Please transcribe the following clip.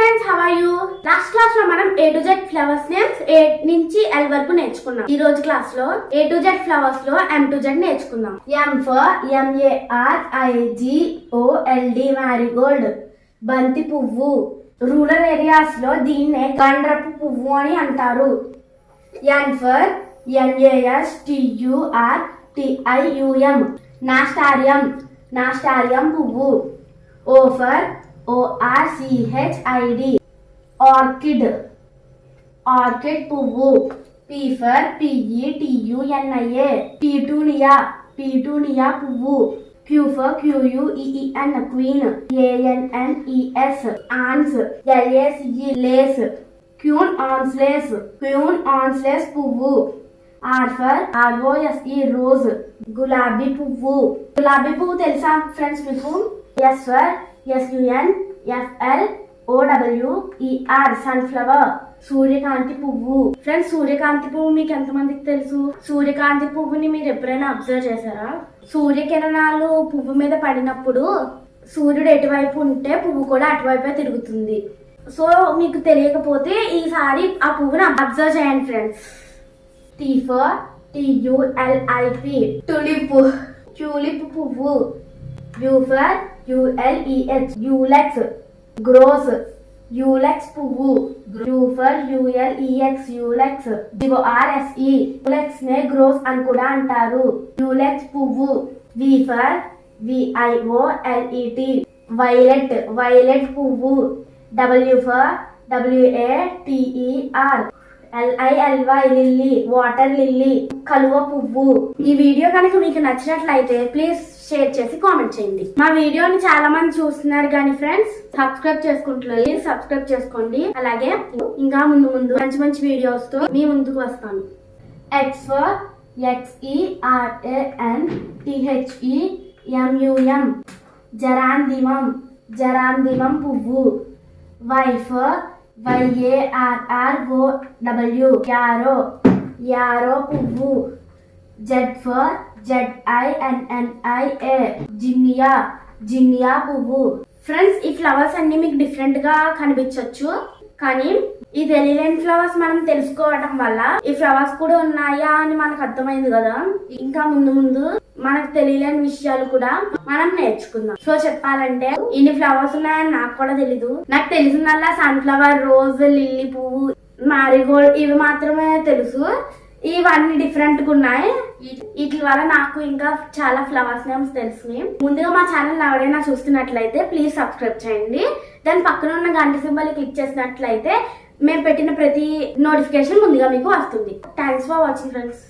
friends, how are you? Last class లో మనం A to Z flowers names A నుంచి L వరకు నేర్చుకున్నాం. ఈ రోజు క్లాస్ లో A to Z flowers లో M to Z నేర్చుకుందాం. M for MARIGOLD marigold బంతి పువ్వు. రూరల్ ఏరియాస్ లో దీన్నే గండ్రపు పువ్వు అని అంటారు. N for NASTURTIUM నాస్టారియం పువ్వు. O for ORCHID ఆర్కిడ్ పువ్వు. P for PETUNIA పీటూనియా పువ్వు. Q for QUEEN queen ANNES Ann's LACE Lay's. క్యూన్ ఆన్స్లేస్ పువ్వు. R for ROSE రోజ్ గులాబీ పువ్వు. గులాబీ పువ్వు తెలుసా ఫ్రెండ్స్ మీకు? S for SUNFLOWER సన్ఫ్లవర్ సూర్యకాంతి పువ్వు. ఫ్రెండ్స్, సూర్యకాంతి పువ్వు మీకు ఎంతమందికి తెలుసు? సూర్యకాంతి పువ్వుని మీరు ఎప్పుడైనా అబ్జర్వ్ చేశారా? సూర్యకిరణాలు పువ్వు మీద పడినప్పుడు సూర్యుడు ఎటువైపు ఉంటే పువ్వు కూడా అటువైపే తిరుగుతుంది. సో మీకు తెలియకపోతే ఈసారి ఆ పువ్వుని అబ్జర్వ్ చేయండి friends. T for TULIP tulip పువ్వు. U for ULEX గ్రోస్ పువ్వు. U for ULEX ULEX నే గ్రోస్ అని కూడా అంటారు. ULEX పువ్వు. V for VIOLET వైలెట్ పువ్వు. W for WATER LILY water lily కలువ పువ్వు. ఈ వీడియో కనుక మీకు నచ్చినట్లయితే ప్లీజ్ షేర్ చేసి కామెంట్ చేయండి. మా వీడియోని చాలా మంది చూస్తున్నారు కానీ ఫ్రెండ్స్ సబ్స్క్రైబ్ చేసుకుంటున్నారు. సబ్స్క్రైబ్ చేసుకోండి. అలాగే ఇంకా ముందు మంచి వీడియోస్ తో మీ ముందుకు వస్తాను. X for XERANTHEMUM జరాందిమం పువ్వు. Y for YARROW యారో పువ్వు. Z for ZINNIA జిన్నియా పువ్వు. ఫ్రెండ్స్, ఈ ఫ్లవర్స్ అన్ని మీకు డిఫరెంట్ గా కనిపించవచ్చు, కానీ ఈ తెలియలేని ఫ్లవర్స్ మనం తెలుసుకోవడం వల్ల ఈ ఫ్లవర్స్ కూడా ఉన్నాయా అని మనకు అర్థమైంది కదా. ఇంకా ముందు మనకు తెలియలేని విషయాలు కూడా మనం నేర్చుకుందాం. సో చెప్పాలంటే ఇన్ని ఫ్లవర్స్ ఉన్నాయని నాకు కూడా తెలీదు. నాకు తెలిసిందల్లా సన్ఫ్లవర్, రోజ్, లిల్లీ పువ్వు, మారిగోల్డ్ ఇవి మాత్రమే తెలుసు. ఇవన్నీ డిఫరెంట్ గా ఉన్నాయి. వీటి వల్ల నాకు ఇంకా చాలా ఫ్లవర్స్ నేమ్స్ తెలుసు. ముందుగా మా ఛానల్ ఎవరైనా చూస్తున్నట్లయితే ప్లీజ్ సబ్స్క్రైబ్ చేయండి. దాని పక్కన ఉన్న గంట సింబల్ క్లిక్ చేసినట్లయితే మేము పెట్టిన ప్రతి నోటిఫికేషన్ ముందుగా మీకు వస్తుంది. Thanks for watching friends.